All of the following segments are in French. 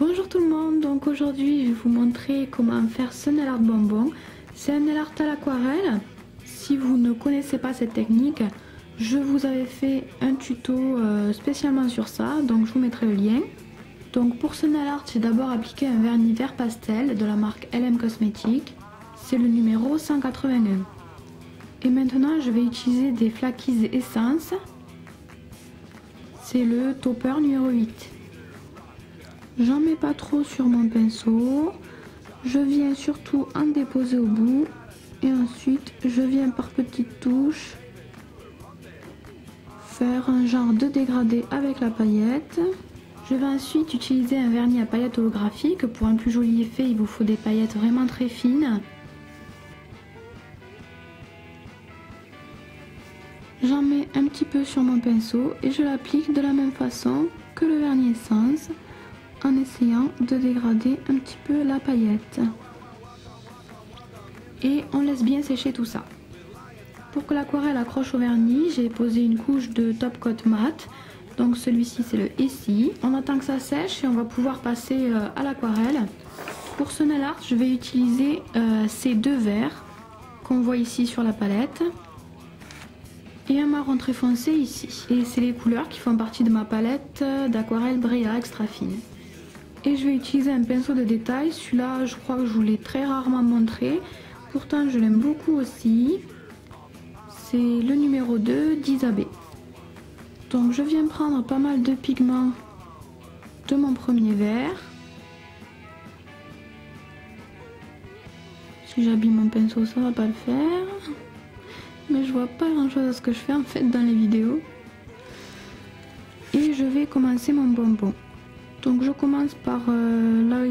Bonjour tout le monde, donc aujourd'hui je vais vous montrer comment faire ce nail art bonbon. C'est un nail art à l'aquarelle. Si vous ne connaissez pas cette technique, je vous avais fait un tuto spécialement sur ça, donc je vous mettrai le lien. Donc pour ce nail art, j'ai d'abord appliqué un vernis vert pastel de la marque LM Cosmetics. C'est le numéro 181. Et maintenant je vais utiliser des Flakies Essence. C'est le topper numéro 8. J'en mets pas trop sur mon pinceau, je viens surtout en déposer au bout et ensuite je viens par petites touches faire un genre de dégradé avec la paillette. Je vais ensuite utiliser un vernis à paillettes holographique. Pour un plus joli effet, il vous faut des paillettes vraiment très fines. J'en mets un petit peu sur mon pinceau et je l'applique de la même façon que le vernis essence, en essayant de dégrader un petit peu la paillette. Et on laisse bien sécher tout ça. Pour que l'aquarelle accroche au vernis, j'ai posé une couche de top coat mat. Donc celui-ci c'est le Essie. On attend que ça sèche et on va pouvoir passer à l'aquarelle. Pour ce nail art, je vais utiliser ces deux verts qu'on voit ici sur la palette. Et un marron très foncé ici. Et c'est les couleurs qui font partie de ma palette d'aquarelle Brea extra fine. Et je vais utiliser un pinceau de détail. Celui-là, je crois que je vous l'ai très rarement montré. Pourtant, je l'aime beaucoup aussi. C'est le numéro 2 d'Isabelle. Donc, je viens prendre pas mal de pigments de mon premier verre. Si j'habille mon pinceau, ça va pas le faire. Mais je vois pas grand-chose à ce que je fais en fait dans les vidéos. Et je vais commencer mon bonbon. Donc je commence par là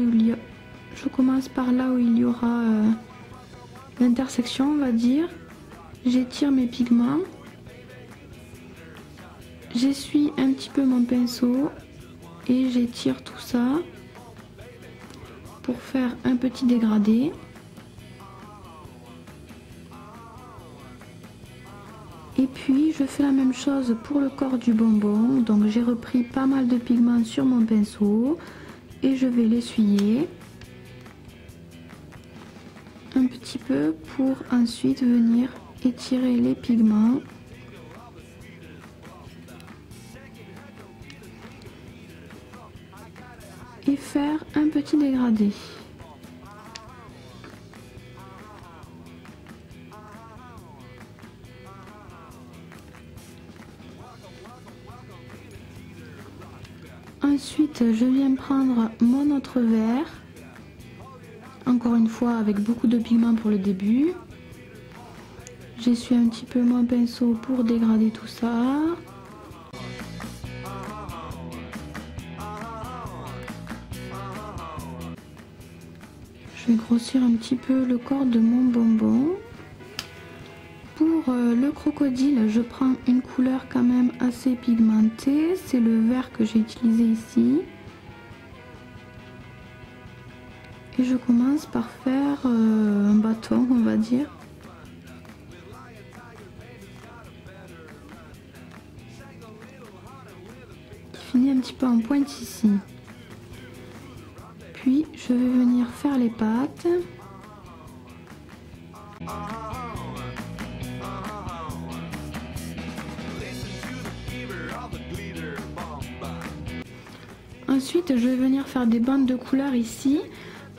où il y aura l'intersection, on va dire. J'étire mes pigments. J'essuie un petit peu mon pinceau et j'étire tout ça pour faire un petit dégradé. Et puis je fais la même chose pour le corps du bonbon. Donc j'ai repris pas mal de pigments sur mon pinceau et je vais l'essuyer un petit peu pour ensuite venir étirer les pigments. Et faire un petit dégradé. Ensuite, je viens prendre mon autre verre, encore une fois avec beaucoup de pigments pour le début. J'essuie un petit peu mon pinceau pour dégrader tout ça. Je vais grossir un petit peu le corps de mon bonbon. Pour le crocodile, je prends une couleur quand même assez pigmentée. C'est le vert que j'ai utilisé ici. Et je commence par faire un bâton, on va dire. Qui finit un petit peu en pointe ici. Puis je vais venir faire les pattes. Ensuite, je vais venir faire des bandes de couleurs ici,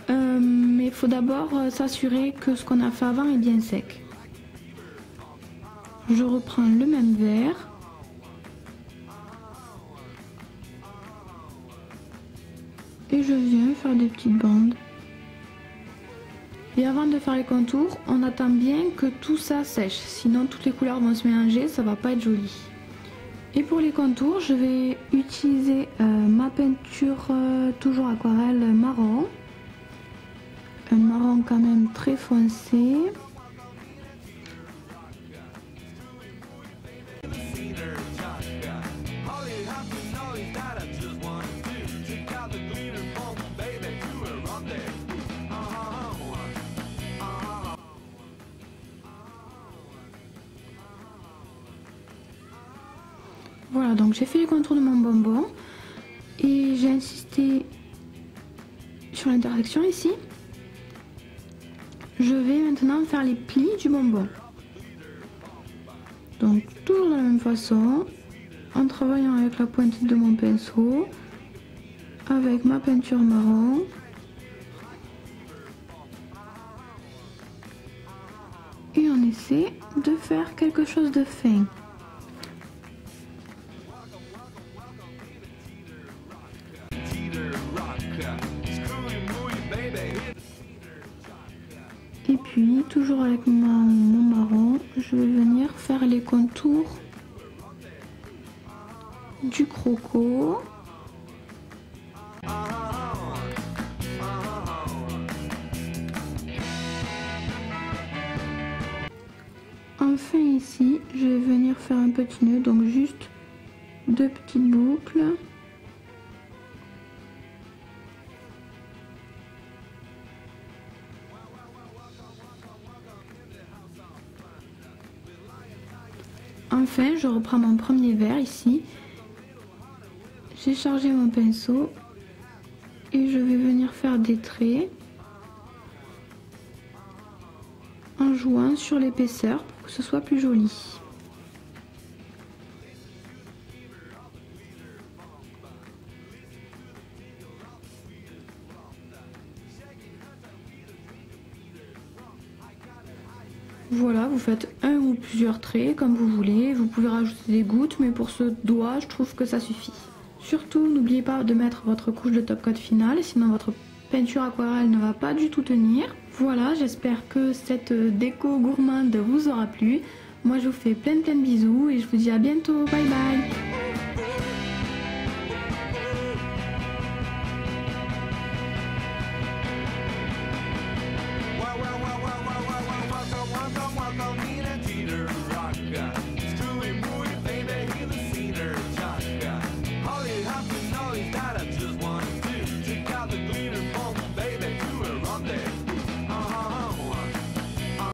mais il faut d'abord s'assurer que ce qu'on a fait avant est bien sec. Je reprends le même vert. Et je viens faire des petites bandes. Et avant de faire les contours, on attend bien que tout ça sèche, sinon toutes les couleurs vont se mélanger, ça va pas être joli. Et pour les contours, je vais utiliser ma peinture toujours aquarelle marron. Un marron quand même très foncé. Voilà, donc j'ai fait les contours de mon bonbon et j'ai insisté sur l'intersection ici. Je vais maintenant faire les plis du bonbon. Donc toujours de la même façon, en travaillant avec la pointe de mon pinceau, avec ma peinture marron. Et on essaie de faire quelque chose de fin. Et puis, toujours avec mon marron, je vais venir faire les contours du croco. Enfin ici, je vais venir faire un petit nœud, donc juste 2 petites boucles. Enfin, je reprends mon premier verre ici. J'ai chargé mon pinceau et je vais venir faire des traits en jouant sur l'épaisseur pour que ce soit plus joli. Voilà, vous faites un ou plusieurs traits comme vous voulez. Vous pouvez rajouter des gouttes, mais pour ce doigt, je trouve que ça suffit. Surtout, n'oubliez pas de mettre votre couche de top coat finale, sinon votre peinture aquarelle ne va pas du tout tenir. Voilà, j'espère que cette déco gourmande vous aura plu. Moi, je vous fais plein de bisous et je vous dis à bientôt. Bye bye!